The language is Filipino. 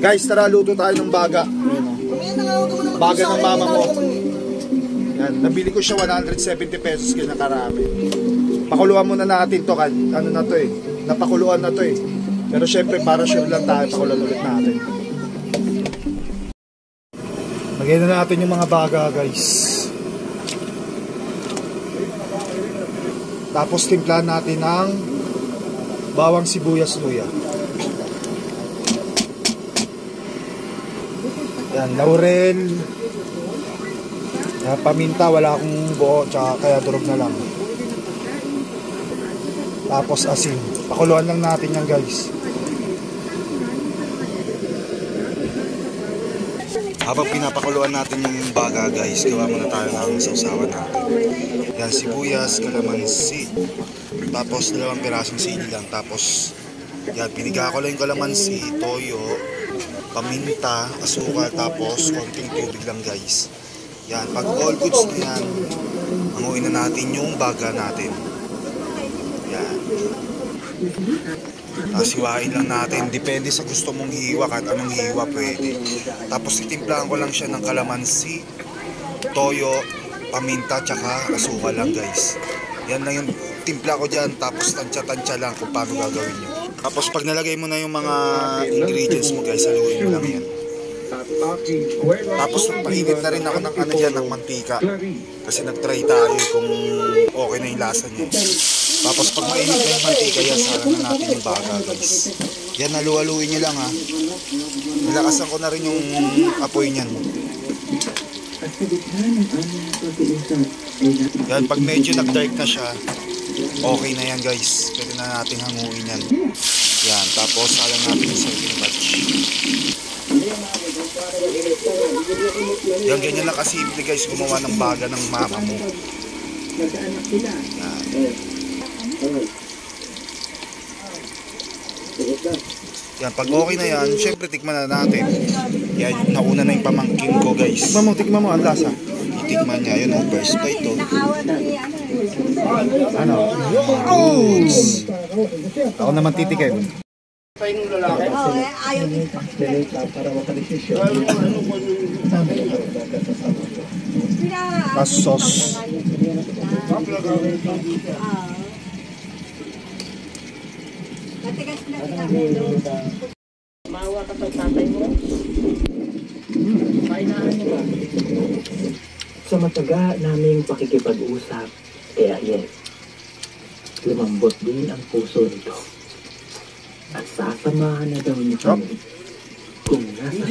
Guys, tara luto tayo ng baga. Baga ng mama mo. Yan, nabili ko siya 170 pesos kaya nakarami. Pakuluan muna natin to, ano na to eh. Napakuluan na to eh. Pero syempre para sure lang tayo, pakuluan ulit natin. Lagyan na natin yung mga baga, guys. Tapos timplahan natin ng bawang sibuyas luya. Yan, laurel. Yan, paminta, wala akong buo, tsaka kaya durog na lang. Tapos asin. Pakuluan lang natin yan, guys. Habang pinapakuluan natin yung baga, guys, gawa muna tayo ng sausawan natin. Yan, sibuyas, kalamansi. Tapos 2 pirasong sili lang. Tapos, yan, piniga ko lang yung kalamansi, toyo, paminta, asukal, tapos konting tubig lang, guys. Yan, pag all goods na yan, hanguin na natin yung baga natin. Yan. Tapos hiwain lang natin, depende sa gusto mong hiwa, kahit anong hiwa pwede. Tapos itimplahan ko lang siya ng kalamansi, toyo, paminta, tsaka asukal lang, guys. Yan lang yung timpla ko dyan, tapos tansya-tansya lang kung paano gagawin nyo. Tapos pag nalagay mo na yung mga ingredients mo, guys, haluin mo lang yan. Tapos painit na rin ako ng ano dyan, ng mantika. Kasi nag-try tayo kung okay na yung lasa niya. Tapos pag mainit na yung mantika, yan, sara na natin yung baga, guys. Yan, halu-haluin nyo lang, ha. Nilakasan ko na rin yung apoy niyan. Yan, pag medyo nag-dark na siya, okay na yan, guys. Pwede na natin hanguin yan. Yan, tapos salang natin yung serving batch. Yan, ganyan lang kasimple, guys, gumawa ng baga ng mama mo. Yan. Yan, pag okay na yan, syempre tikman na natin. Yan, nauna na yung pamangkin ko, guys. Tikman mo, ang lasa. Itikman niya, yun, first bite to. Ano? Goods! Ako naman titikim. Ayaw dito. Sauce. Mawa ka sa tatay mo. Kainaan mo ba? Sa mataga naming pakikipag-usap, kaya yes, lumambot din ang puso nito. At sasamahan na daw niyo kami kung nasa